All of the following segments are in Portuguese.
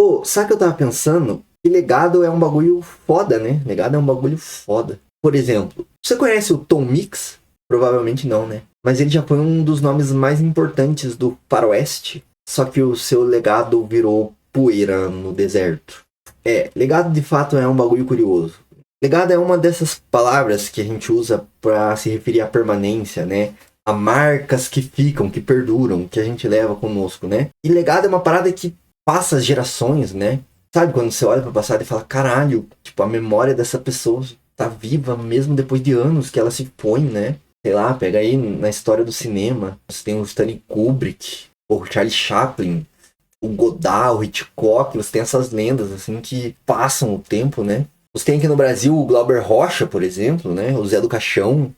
Pô, sabe o que eu tava pensando? Que legado é um bagulho foda, né? Legado é um bagulho foda. Por exemplo, você conhece o Tom Mix? Provavelmente não, né? Mas ele já foi um dos nomes mais importantes do faroeste. Só que o seu legado virou poeira no deserto. Legado de fato é um bagulho curioso. Legado é uma dessas palavras que a gente usa pra se referir à permanência, né? A marcas que ficam, que perduram, que a gente leva conosco, né? E legado é uma parada que passa as gerações, né? Sabe, quando você olha para o passado e fala, caralho, tipo, a memória dessa pessoa tá viva mesmo depois de anos que ela se foi, né? Sei lá, pega aí na história do cinema, você tem o Stanley Kubrick, o Charlie Chaplin, o Godard, o Hitchcock, você tem essas lendas, assim, que passam o tempo, né? Você tem aqui no Brasil o Glauber Rocha, por exemplo, né? O Zé do Caixão.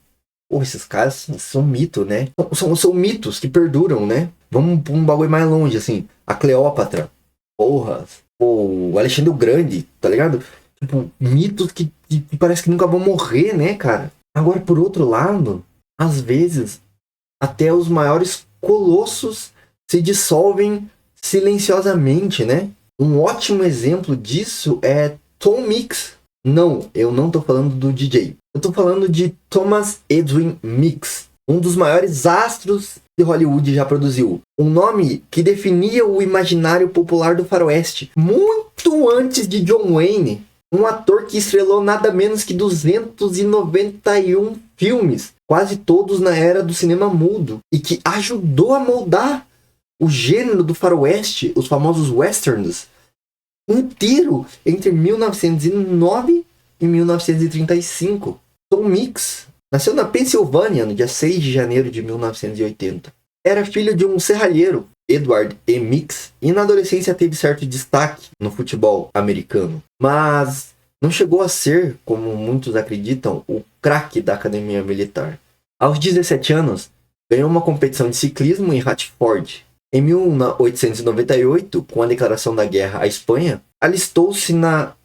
Porra, esses caras são mito, né? São mitos que perduram, né? Vamos pra um bagulho mais longe, assim. A Cleópatra. Porra. O Alexandre o Grande, tá ligado? Tipo, mitos que parece que nunca vão morrer, né, cara? Agora, por outro lado, às vezes, até os maiores colossos se dissolvem silenciosamente, né? Um ótimo exemplo disso é Tom Mix. Não, eu não tô falando do DJ. Eu tô falando de Thomas Edwin Mix, um dos maiores astros que Hollywood já produziu. Um nome que definia o imaginário popular do faroeste, muito antes de John Wayne, um ator que estrelou nada menos que 291 filmes, quase todos na era do cinema mudo, e que ajudou a moldar o gênero do faroeste, os famosos westerns, inteiro entre 1909 e 1935. Tom Mix nasceu na Pensilvânia no dia 6 de janeiro de 1980. Era filho de um serralheiro, Edward E. Mix, e na adolescência teve certo destaque no futebol americano. Mas não chegou a ser, como muitos acreditam, o craque da academia militar. Aos 17 anos, ganhou uma competição de ciclismo em Hartford. Em 1898, com a declaração da guerra à Espanha, alistou-se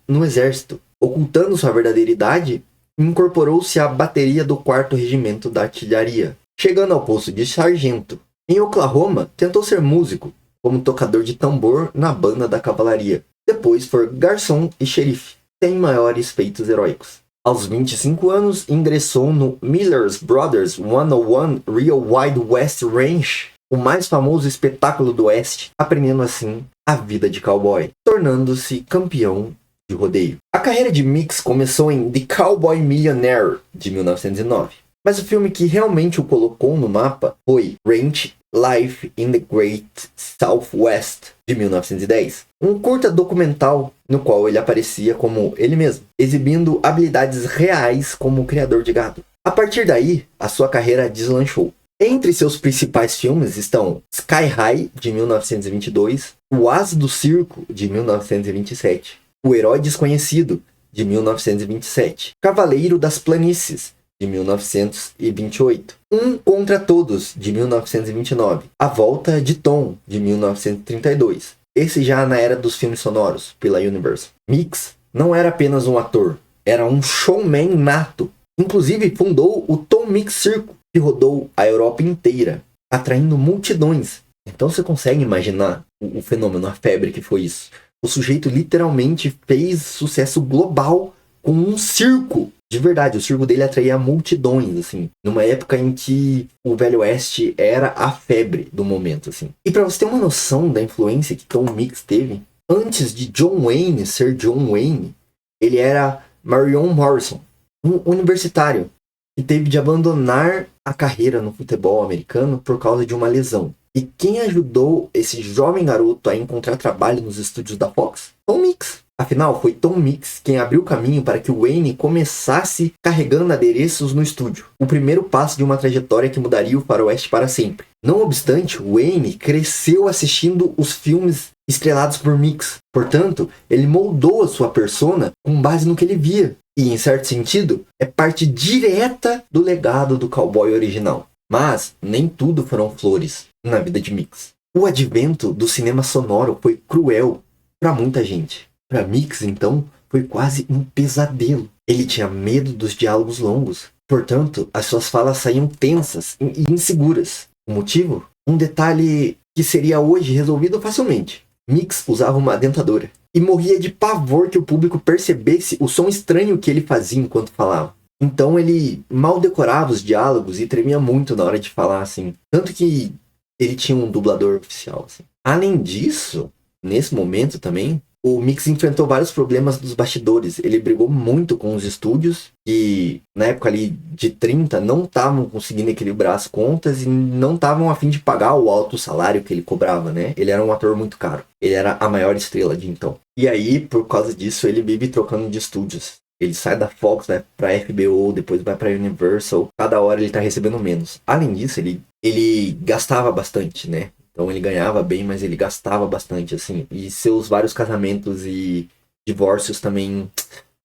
no exército. Ocultando sua verdadeira idade, incorporou-se à bateria do 4º Regimento da Artilharia, chegando ao posto de sargento. Em Oklahoma, tentou ser músico, como tocador de tambor na banda da cavalaria. Depois foi garçom e xerife, sem maiores feitos heróicos. Aos 25 anos, ingressou no Miller's Brothers 101 Real Wide West Ranch, o mais famoso espetáculo do Oeste, aprendendo assim a vida de cowboy, tornando-se campeão de rodeio. A carreira de Mix começou em The Cowboy Millionaire, de 1909. Mas o filme que realmente o colocou no mapa foi Ranch Life in the Great Southwest, de 1910. Um curta documental no qual ele aparecia como ele mesmo, exibindo habilidades reais como criador de gado. A partir daí, a sua carreira deslanchou. Entre seus principais filmes estão Sky High, de 1922, O As do Circo, de 1927, O Herói Desconhecido, de 1927, Cavaleiro das Planícies, de 1928, Um Contra Todos, de 1929, A Volta de Tom, de 1932. Esse já na era dos filmes sonoros, pela Universal. Mix não era apenas um ator, era um showman nato. Inclusive fundou o Tom Mix Circo, que rodou a Europa inteira, atraindo multidões. Então você consegue imaginar o fenômeno, a febre que foi isso. O sujeito literalmente fez sucesso global com um circo. De verdade, o circo dele atraía multidões, assim. Numa época em que o Velho Oeste era a febre do momento, assim. E pra você ter uma noção da influência que Tom Mix teve, antes de John Wayne ser John Wayne, ele era Marion Morrison, um universitário que teve de abandonar a carreira no futebol americano por causa de uma lesão. E quem ajudou esse jovem garoto a encontrar trabalho nos estúdios da Fox? Tom Mix. Afinal, foi Tom Mix quem abriu o caminho para que Wayne começasse carregando adereços no estúdio. O primeiro passo de uma trajetória que mudaria o faroeste para sempre. Não obstante, Wayne cresceu assistindo os filmes estrelados por Mix. Portanto, ele moldou a sua persona com base no que ele via. E, em certo sentido, é parte direta do legado do cowboy original. Mas nem tudo foram flores na vida de Mix. O advento do cinema sonoro foi cruel para muita gente. Para Mix, então, foi quase um pesadelo. Ele tinha medo dos diálogos longos. Portanto, as suas falas saíam tensas e inseguras. O motivo? Um detalhe que seria hoje resolvido facilmente. Mix usava uma dentadura e morria de pavor que o público percebesse o som estranho que ele fazia enquanto falava. Então ele mal decorava os diálogos e tremia muito na hora de falar, assim. Tanto que ele tinha um dublador oficial, assim. Além disso, nesse momento também, o Mix enfrentou vários problemas dos bastidores. Ele brigou muito com os estúdios e, na época ali de 30, não estavam conseguindo equilibrar as contas e não estavam a fim de pagar o alto salário que ele cobrava, né? Ele era um ator muito caro. Ele era a maior estrela de então. E aí, por causa disso, ele vive trocando de estúdios. Ele sai da Fox, vai pra HBO, depois vai pra Universal. Cada hora ele tá recebendo menos. Além disso, ele gastava bastante, né? Então ele ganhava bem, mas ele gastava bastante, assim. E seus vários casamentos e divórcios também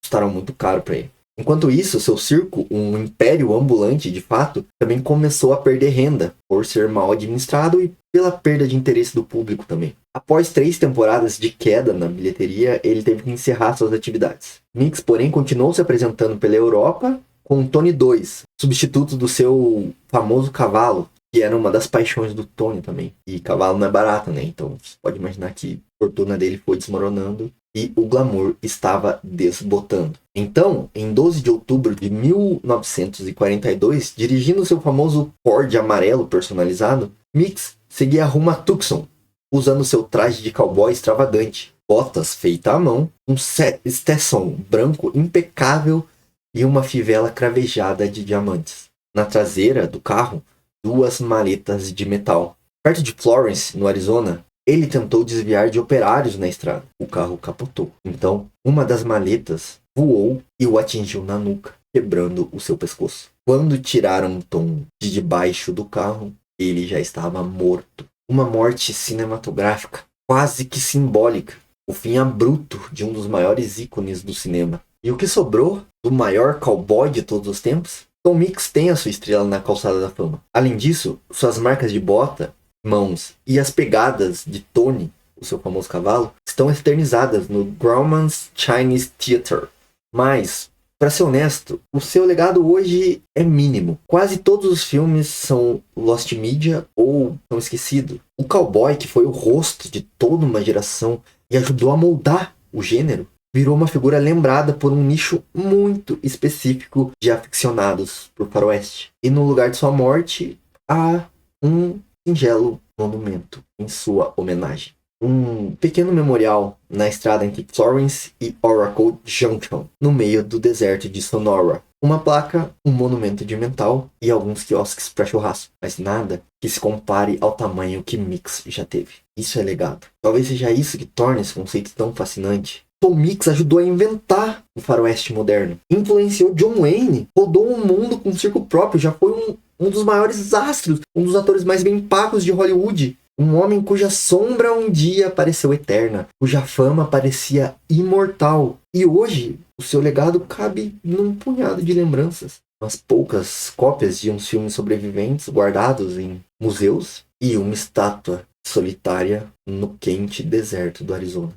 custaram muito caro pra ele. Enquanto isso, seu circo, um império ambulante de fato, também começou a perder renda por ser mal administrado e pela perda de interesse do público também. Após 3 temporadas de queda na bilheteria, ele teve que encerrar suas atividades. Mix, porém, continuou se apresentando pela Europa com Tony 2, substituto do seu famoso cavalo, que era uma das paixões do Tony também. E cavalo não é barato, né? Então você pode imaginar que a fortuna dele foi desmoronando e o glamour estava desbotando. Então, em 12 de outubro de 1942, dirigindo seu famoso Ford amarelo personalizado, Mix seguia rumo a Tucson, usando seu traje de cowboy extravagante, botas feitas à mão, um Stetson branco impecável e uma fivela cravejada de diamantes. Na traseira do carro, 2 maletas de metal. Perto de Florence, no Arizona, ele tentou desviar de operários na estrada. O carro capotou. Então, uma das maletas voou e o atingiu na nuca, quebrando o seu pescoço. Quando tiraram Tom de debaixo do carro, ele já estava morto. Uma morte cinematográfica, quase que simbólica. O fim abrupto de um dos maiores ícones do cinema. E o que sobrou do maior cowboy de todos os tempos? Tom Mix tem a sua estrela na calçada da fama. Além disso, suas marcas de bota, mãos e as pegadas de Tony, o seu famoso cavalo, estão eternizadas no Grauman's Chinese Theatre. Mas, para ser honesto, o seu legado hoje é mínimo. Quase todos os filmes são lost media ou são esquecidos. O cowboy, que foi o rosto de toda uma geração e ajudou a moldar o gênero, virou uma figura lembrada por um nicho muito específico de aficionados por faroeste. E no lugar de sua morte, há um singelo monumento em sua homenagem. Um pequeno memorial na estrada entre Florence e Oracle Junction, no meio do deserto de Sonora. Uma placa, um monumento de metal e alguns quiosques para churrasco, mas nada que se compare ao tamanho que Mix já teve. Isso é legado. Talvez seja isso que torna esse conceito tão fascinante. Tom Mix ajudou a inventar o faroeste moderno. Influenciou John Wayne, rodou o mundo com um circo próprio, já foi um dos maiores astros, um dos atores mais bem pagos de Hollywood. Um homem cuja sombra um dia pareceu eterna, cuja fama parecia imortal. E hoje, o seu legado cabe num punhado de lembranças. Umas poucas cópias de uns filmes sobreviventes guardados em museus e uma estátua solitária no quente deserto do Arizona.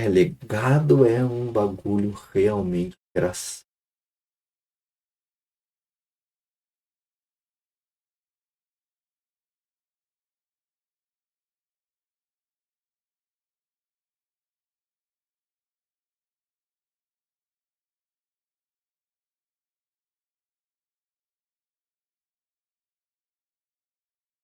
Legado é um bagulho realmente engraçado.